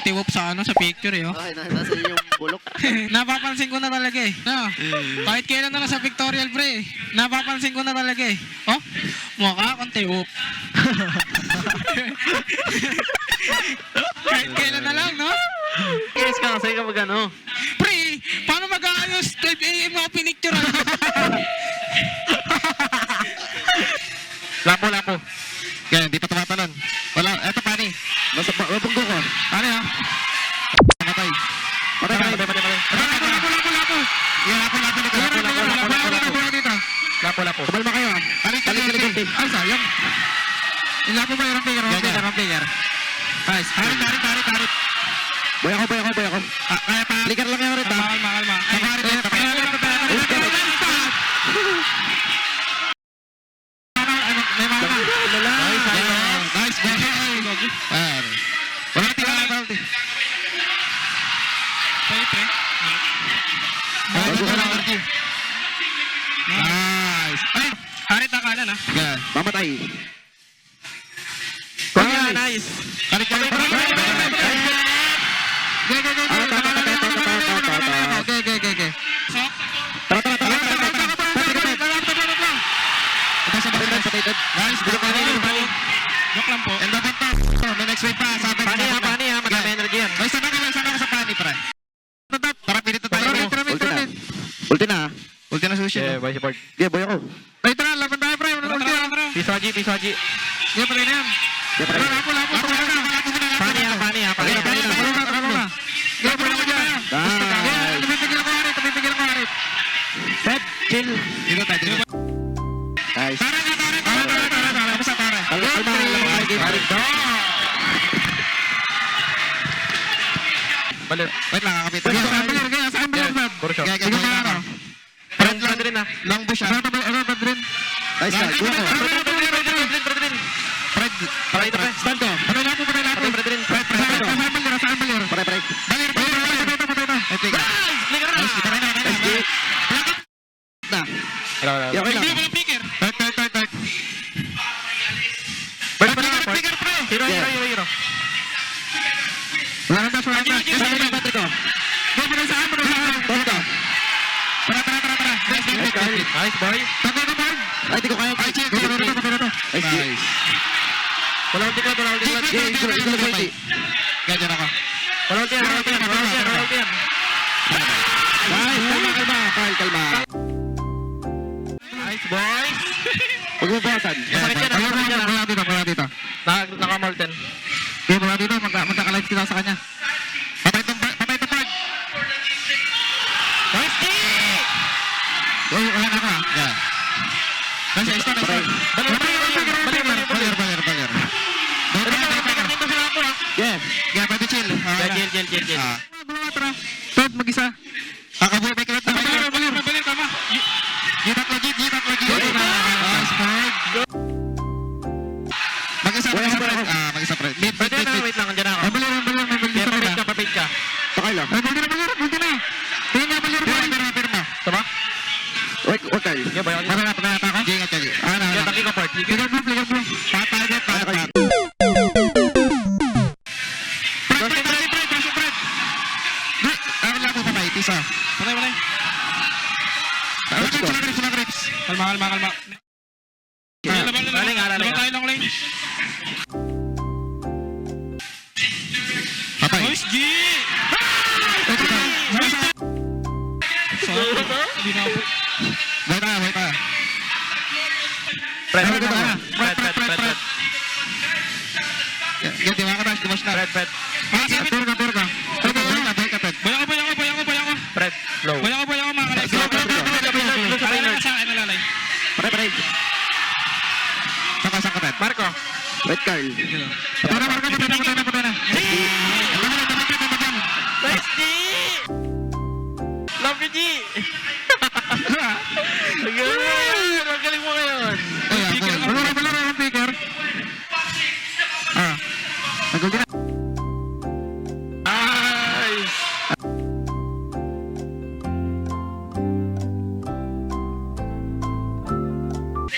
tiwop sa ano, sa picture eh, oh. Okay, nasa yung bulok. Napapansin ko na talaga eh. No? Kahit kailan na lang sa pictorial, pre. Napapansin ko na talaga eh. Oh, mukha akong tiwop. Kahit kailan na lang, no? Yes ka kasi kapag ano. Pre, paano mag-aayos? 12 AM ako pinicture. Lapo. Ganyan, di pa tumatalon. Wala, eto pani. Nasa punggo ko. Ano yan? Patay. Patay. Lapo. Yan, lapo. Kumalma kayo ha. Talikid. Ay, sayang. Yung lapo ba yung player? Nice. Harit. Boy ako. Kaya pa. Flicker lang yan rin ha. Kalma. Nice. Wala penalty. Pre. Nice. Ay, Harit na kanan, ha? yan. Mamatay. Nice. Tarik. Okay. Sok. Nice. Joke lang po. And dapat pa. May next wave pa. Sabi Pani ha. Madami energy yan. Ay, sana ka sa pani, pre. Tara, pinito tayo. Ulti na ha. Ulti na sushi. Boy support. Yeah, boy ako. Ay, tara, laban tayo, pre. Tara. Pisaji. Yeah, pre na yan. Yeah, pre. Pani ha. Yeah, pre na dyan. Nice. Tumipigil ko, Harit. Set. Chill. Dito tayo. Nice. Tara. Kamusta, pare? Kalma. Balir. Wait lang, kakapit. Saan balir? Kurso. Friend rin, ha? Long bush, ha? Rin. Nice ka. Go ako. Fred. Stand ko. Patay na po. Saan balir? Pare. Balir. Ito ka. Nice. Patay na. Na. Okay lang. Hindi, picker. Tart. Picker, pre. Hero. Wala nang dash. Saan yung battery ko? Saan? Tol ka. Tara. Nice boy. Tago ka, Mark. Ay, di ko kaya. Ay, chill. Nice. Nice. Wala ulti ko. Ganyan ako. Wala ulti yan. Nice. Kalma. Nice boys. Huwag mo bawasan. Wala dito. Naka-molten. Wala dito. Magkaka-live sila sa kanya. Patay to Park. Nice kick! Wala na ka. Yan. Nice. Balir. Yeah, Pwede chill. chill. Tara. Todd, mag-isa. Kakabuhay may kalat na. Balir, tama. Gitak lagi. Nice, Fred. Mag-isa, Fred. Pwede na, wait lang, andyan ako. Balir. Papit ka. Pakay lang. Buti na. Tingin nga, balir. Pirma. Tama? Wait kayo. Yeah, bayan. Patay na ako? Ingat ka. Yeah, taki ka part. Flicker blue. Patay. Fred. Ano lang po patay? Tisa. Patay. Sila grips. Kalma. Laban tayo lang lane. Patay. Nice, G! Hindi na ako. Wait pa. Fred. Ganti mga ka-dash, dimash na. Fred. Tur ka. Fred. Bayang ko. Fred. Low. Bayang ko, mga kalay. Alay na sa akin, nalalay. Pare. Saan ka, Fred? Marco. Red Carl. Patay na. Nice G! Love you, G! Ang galing mo ngayon. Wala ang picker. Nagulti na. Nice!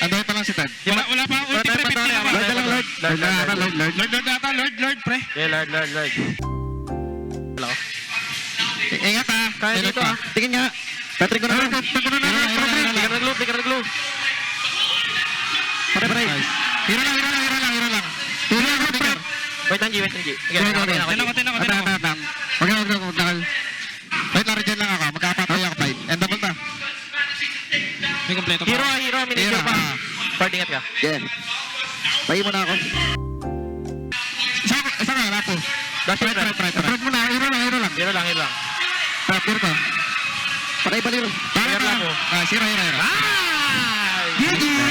Andoy pa lang si Ted. Wala pa, ulti pre, 50 na ba? Lord, Lord, pre. Yeah, Lord. Ingat ha. Kaya Ingat dito pa. ah. Tingin nga. Patrick ko na. Tingnan na. Tingnan nag-loop, tingnan nag-loop. Pare. Hiro lang. Hiro lang. Wait lang, G. Sige, Tinako. Wag na. Wait lang, regen lang ako. Magkapatay ako 5. End double ta. May kompleto Hero, pa. miniature pa. Pard, ingat ka. Yeah. Tayo mo na ako. Isa ka, Rapo. Dash right. Approach mo na. Hiro lang. Hero lang. Tapir ko. Pakay balir. Hero lang mo. Hiro. Ay! GG!